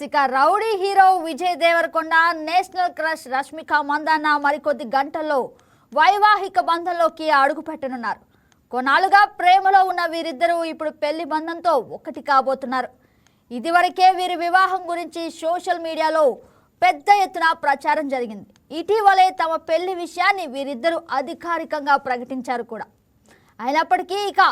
ఇక rowdy hero Vijay Deverakonda national crush Rashmika Mandanna మరికొద్ది గంటల్లో వైవాహిక బంధంలోకి అడుగు పెట్టనున్నారు. కొన్నాళ్ళుగా ప్రేమలో ఉన్న వీరిద్దరూ ఇప్పుడు పెళ్లి బంధంతో ఒక్కటి కాబోతున్నారు. ఇదివరకే వీరి వివాహం గురించి సోషల్ మీడియాలో పెద్ద ఎత్తున ప్రచారం జరిగింది. ఇటీవలే తమ పెళ్లి విషయాన్ని వీరిద్దరూ అధికారికంగా ప్రకటించారు కూడా. అయినప్పటికీ ఇక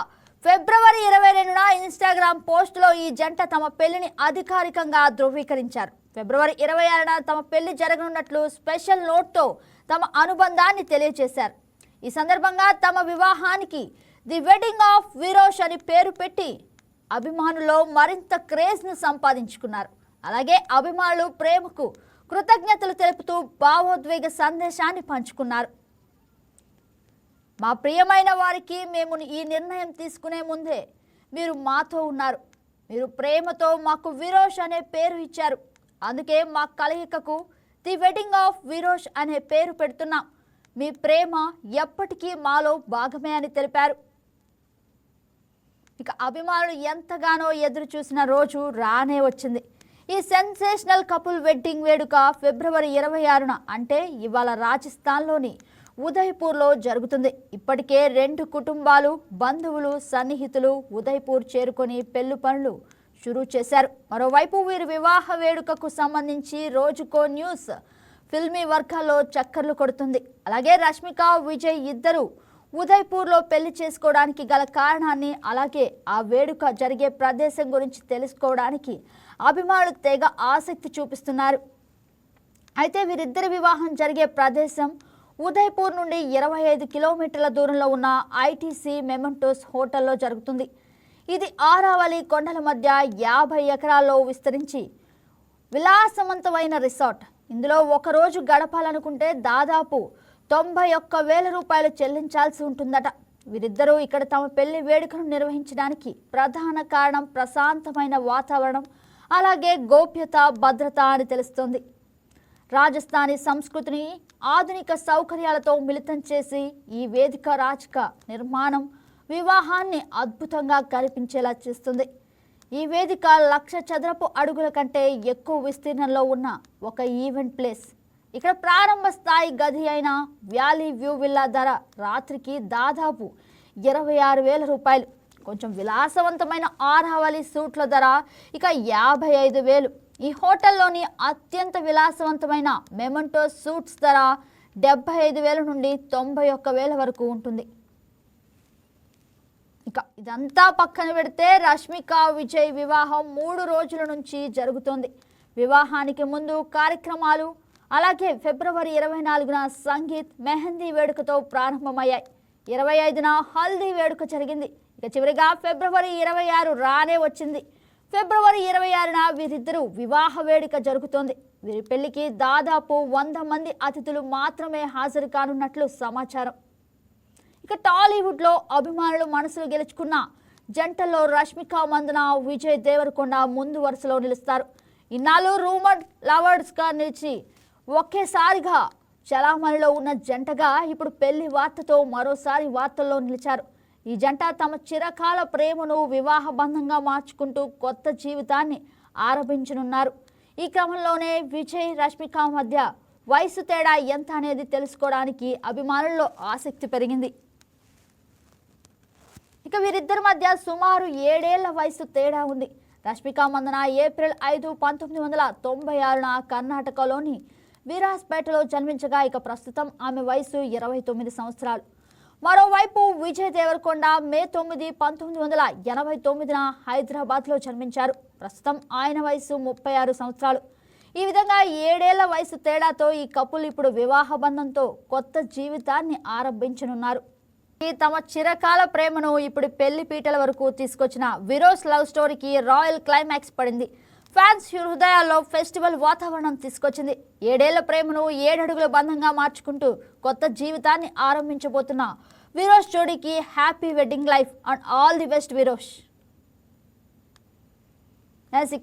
ఫిబ్రవరి 22న ఇన్స్టాగ్రామ్ పోస్టులో ఈ జంట తమ పెళ్లిని అధికారికంగా ధృవీకరించారు. ఫిబ్రవరి 26న తమ పెళ్లి జరగనున్నట్లు స్పెషల్ నోట్తో తమ అనుబంధాన్ని తెలియజేశారు. ఈ సందర్భంగా తమ వివాహానికి ది వెడ్డింగ్ ఆఫ్ విరోష్ అని పేరు పెట్టి అభిమానుల్లో మరింత క్రేజ్ను సంపాదించుకున్నారు. అలాగే అభిమానులు ప్రేమకు కృతజ్ఞతలు తెలుపుతూ భావోద్వేగ సందేశాన్ని పంచుకున్నారు. మా ప్రియమైన వారికి మేము ఈ నిర్ణయం తీసుకునే ముందే మీరు మాతో ఉన్నారు. మీరు ప్రేమతో మాకు విరోష్ అనే పేరు ఇచ్చారు. అందుకే మా కలయికకు ది వెడ్డింగ్ ఆఫ్ విరోష్ అనే పేరు పెడుతున్నాం. మీ ప్రేమ ఎప్పటికీ మాలో భాగమే అని తెలిపారు. ఇక అభిమానులు ఎంతగానో ఎదురు చూసిన రోజు రానే వచ్చింది. ఈ సెన్సేషనల్ కపుల్ వెడ్డింగ్ వేడుక ఫిబ్రవరి 26న అంటే ఇవాళ రాజస్థాన్లోని ఉదయ్పూర్లో జరుగుతుంది. ఇప్పటికే 2 కుటుంబాలు, బంధువులు, సన్నిహితులు ఉదయ్పూర్ చేరుకొని పెళ్లి పనులు షురూ చేశారు. మరోవైపు వీరి వివాహ వేడుకకు సంబంధించి రోజుకో న్యూస్ ఫిల్మీ వర్గాల్లో చక్కర్లు కొడుతుంది. అలాగే రష్మిక, విజయ్ ఇద్దరు ఉదయ్పూర్లో పెళ్లి చేసుకోవడానికి గల కారణాన్ని, అలాగే ఆ వేడుక జరిగే ప్రదేశం గురించి తెలుసుకోవడానికి అభిమానులు తెగ ఆసక్తి చూపిస్తున్నారు. అయితే వీరిద్దరి వివాహం జరిగే ప్రదేశం ఉదయ్పూర్ నుండి 25 కిలోమీటర్ల దూరంలో ఉన్న ఐటీసీ మెమెంటోస్ హోటల్లో జరుగుతుంది. ఇది ఆరావళి కొండల మధ్య 50 ఎకరాల్లో విస్తరించి విలాసవంతమైన రిసార్ట్. ఇందులో ఒకరోజు గడపాలనుకుంటే దాదాపు 91,000 రూపాయలు చెల్లించాల్సి ఉంటుందట. వీరిద్దరూ ఇక్కడ తమ పెళ్లి వేడుకను నిర్వహించడానికి ప్రధాన కారణం ప్రశాంతమైన వాతావరణం, అలాగే గోప్యత, భద్రత అని తెలుస్తోంది. రాజస్థానీ సంస్కృతిని ఆధునిక సౌకర్యాలతో మిళితం చేసి ఈ వేదిక రాజక నిర్మాణం వివాహాన్ని అద్భుతంగా కనిపించేలా చేస్తుంది. ఈ వేదిక 1,00,000 చదరపు అడుగుల కంటే ఎక్కువ విస్తీర్ణంలో ఉన్న ఒక ఈవెంట్ ప్లేస్. ఇక్కడ ప్రారంభ స్థాయి గది అయిన వ్యాలీ వ్యూ విల్లా ధర రాత్రికి దాదాపు 26,000 రూపాయలు. కొంచెం విలాసవంతమైన ఆరావళి సూట్ల ధర ఇక 55,000. ఈ హోటల్లోని అత్యంత విలాసవంతమైన మెమెంటో సూట్స్ ధర 75,000 నుండి 91,000 వరకు ఉంటుంది. ఇక ఇదంతా పక్కన పెడితే రష్మిక, విజయ్ వివాహం 3 రోజుల నుంచి జరుగుతోంది. వివాహానికి ముందు కార్యక్రమాలు, అలాగే ఫిబ్రవరి 24న సంగీత్, మెహందీ వేడుకతో ప్రారంభమయ్యాయి. 25న హల్దీ వేడుక జరిగింది. ఇక చివరిగా ఫిబ్రవరి 26 రానే వచ్చింది. ఫిబ్రవరి 26న వీరిద్దరూ వివాహ వేడుక జరుగుతోంది. వీరి పెళ్లికి దాదాపు 100 మంది అతిథులు మాత్రమే హాజరు కానున్నట్లు సమాచారం. ఇక టాలీవుడ్లో అభిమానులు మనసులు గెలుచుకున్న జంటల్లో రష్మిక మందన, విజయ్ దేవరకొండ ముందు వరుసలో నిలుస్తారు. ఇన్నాళ్ళు రూమర్ లవర్స్గా నిలిచి ఒకేసారిగా చలామణిలో ఉన్న జంటగా ఇప్పుడు పెళ్లి వార్తతో మరోసారి వార్తల్లో నిలిచారు. ఈ జంట తమ చిరకాల ప్రేమను వివాహ బంధంగా మార్చుకుంటూ కొత్త జీవితాన్ని ఆరంభించనున్నారు. ఈ క్రమంలోనే విజయ్, రష్మిక మధ్య వయసు తేడా ఎంత అనేది తెలుసుకోవడానికి అభిమానుల్లో ఆసక్తి పెరిగింది. ఇక వీరిద్దరి మధ్య సుమారు 7 ఏళ్ల వయసు తేడా ఉంది. రష్మిక మందన ఏప్రిల్ 5, 1996న కర్ణాటకలోని వీరాస్పేటలో జన్మించగా ఇక ప్రస్తుతం ఆమె వయసు 29 సంవత్సరాలు. మరోవైపు విజయ్ దేవరకొండ మే 9, 1989న హైదరాబాద్లో జన్మించారు. ప్రస్తుతం ఆయన వయసు 36 సంవత్సరాలు. ఈ విధంగా 7 ఏళ్ల వయసు తేడాతో ఈ కపుల్ ఇప్పుడు వివాహ బంధంతో కొత్త జీవితాన్ని ఆరంభించనున్నారు. తమ చిరకాల ప్రేమను ఇప్పుడు పెళ్లి పీటల వరకు తీసుకొచ్చిన విరోష్ లవ్ స్టోరీకి రాయల్ క్లైమాక్స్ పడింది. ఫ్యాన్స్ హృదయాల్లో ఫెస్టివల్ వాతావరణం తీసుకొచ్చింది. 7 ఏళ్ల ప్రేమను 7 అడుగుల బంధంగా మార్చుకుంటూ కొత్త జీవితాన్ని ఆరంభించబోతున్న విరోష్ జోడీకి happy wedding life and all the best Virosh.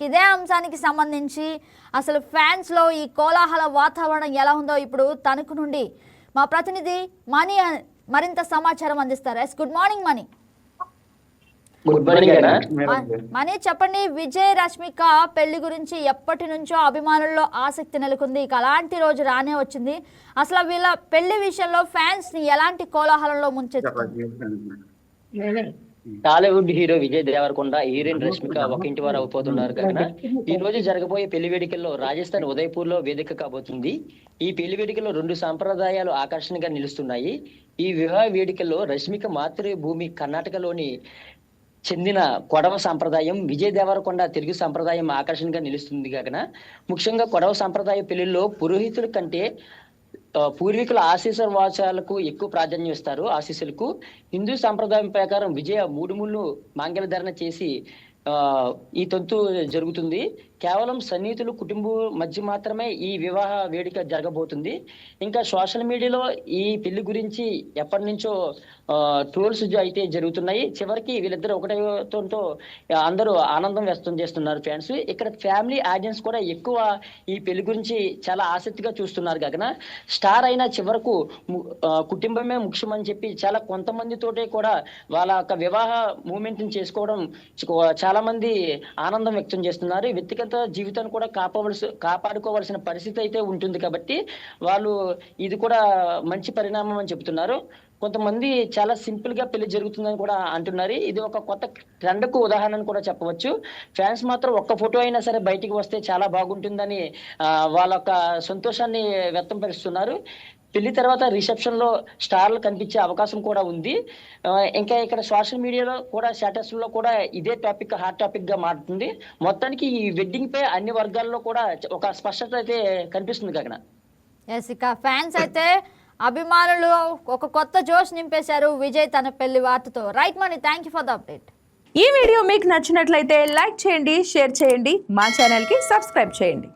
ఇదే అంశానికి సంబంధించి అసలు ఫ్యాన్స్లో ఈ కోలాహల వాతావరణం ఎలా ఉందో ఇప్పుడు తణుకు నుండి మా ప్రతినిధి మణి మరింత సమాచారం అందిస్తారు. గుడ్ మార్నింగ్ మణి. గుడ్ మార్నింగ్ అన్న. మనీ చెప్పండి, విజయ్ రష్మిక పెళ్లి గురించి ఎప్పటి నుంచో అభిమానుల్లో ఆసక్తి నెలకొంది. ఇక అలాంటి రోజు రానే వచ్చింది. అసలు వీళ్ళ పెళ్లి విషయంలో ఫ్యాన్స్ ని ఎలాంటి కోలాహలంలో ముంచెత్తుతుంది? టాలీవుడ్ హీరో విజయ్ దేవరకొండ, హీరోయిన్ రష్మిక ఒక ఇంటి వారు అయిపోతున్నారు కనుక ఈ రోజు జరగబోయే పెళ్లి వేడుకల్లో రాజస్థాన్ ఉదయపూర్ లో వేదిక కాబోతుంది. ఈ పెళ్లి వేడుకల్లో 2 సాంప్రదాయాలు ఆకర్షణగా నిలుస్తున్నాయి. ఈ వివాహ వేడుకల్లో రష్మిక మాతృభూమి కర్ణాటకలోని చెందిన కొడవ సాంప్రదాయం, విజయ్ దేవరకొండ తెలుగు సాంప్రదాయం ఆకర్షణగా నిలుస్తుంది కావున ముఖ్యంగా కొడవ సాంప్రదాయ పెళ్లిల్లో పురోహితుల కంటే పూర్వీకుల ఆశీర్వాదాలకు ఎక్కువ ప్రాధాన్యం ఇస్తారు. ఆశీస్సులకు హిందూ సాంప్రదాయం ప్రకారం విజయ 3 ముళ్ళు మాంగళ్య ధారణ చేసి ఈ తంతు జరుగుతుంది. కేవలం సన్నిహితులు కుటుంబం మధ్య మాత్రమే ఈ వివాహ వేడుక జరగబోతుంది. ఇంకా సోషల్ మీడియాలో ఈ పెళ్లి గురించి ఎప్పటి నుంచో ట్రోల్స్ అయితే జరుగుతున్నాయి. చివరికి వీళ్ళిద్దరు ఒకటేతో అందరూ ఆనందం వ్యక్తం చేస్తున్నారు ఫ్యాన్స్. ఇక్కడ ఫ్యామిలీ ఆడియన్స్ కూడా ఎక్కువ ఈ పెళ్లి గురించి చాలా ఆసక్తిగా చూస్తున్నారు కావున స్టార్ అయినా చివరకు కుటుంబమే ముఖ్యమని చెప్పి చాలా కొంతమందితోటే కూడా వాళ్ళ యొక్క వివాహ మూమెంట్ ని చేసుకోవడం చాలా మంది ఆనందం వ్యక్తం చేస్తున్నారు. వ్యక్తిగత జీవితాన్ని కూడా కాపాడుకోవాల్సిన పరిస్థితి అయితే ఉంటుంది కాబట్టి వాళ్ళు ఇది కూడా మంచి పరిణామం అని చెప్తున్నారు. కొంతమంది చాలా సింపుల్ గా పెళ్లి జరుగుతుందని కూడా అంటున్నారు. ఇది ఒక కొత్త ట్రెండ్ కు ఉదాహరణ కూడా చెప్పవచ్చు. ఫ్యాన్స్ మాత్రం ఒక్క ఫోటో అయినా సరే బయటికి వస్తే చాలా బాగుంటుందని వాళ్ళ యొక్క సంతోషాన్ని వ్యక్తం పరుస్తున్నారు. పెళ్లి తర్వాత రిసెప్షన్ లో స్టార్లు కనిపించే అవకాశం కూడా ఉంది. ఇంకా ఇక్కడ సోషల్ మీడియాలో కూడా స్టేటస్ లో కూడా ఇదే టాపిక్ హాట్ టాపిక్ గా మారుతుంది. మొత్తానికి ఈ వెడ్డింగ్ పై అన్ని వర్గాల్లో కూడా ఒక స్పష్టత అయితే కనిపిస్తుంది కాకన. ఇక ఫ్యాన్స్ అయితే అభిమానులు ఒక కొత్త జోష్ నింపేశారు విజయ్ తన పెళ్లి వార్తతో. Right money, thank you for the update. ఈ వీడియో మీకు నచ్చినట్లయితే లైక్ చేయండి, షేర్ చేయండి, మా ఛానల్కి సబ్స్క్రైబ్ చేయండి.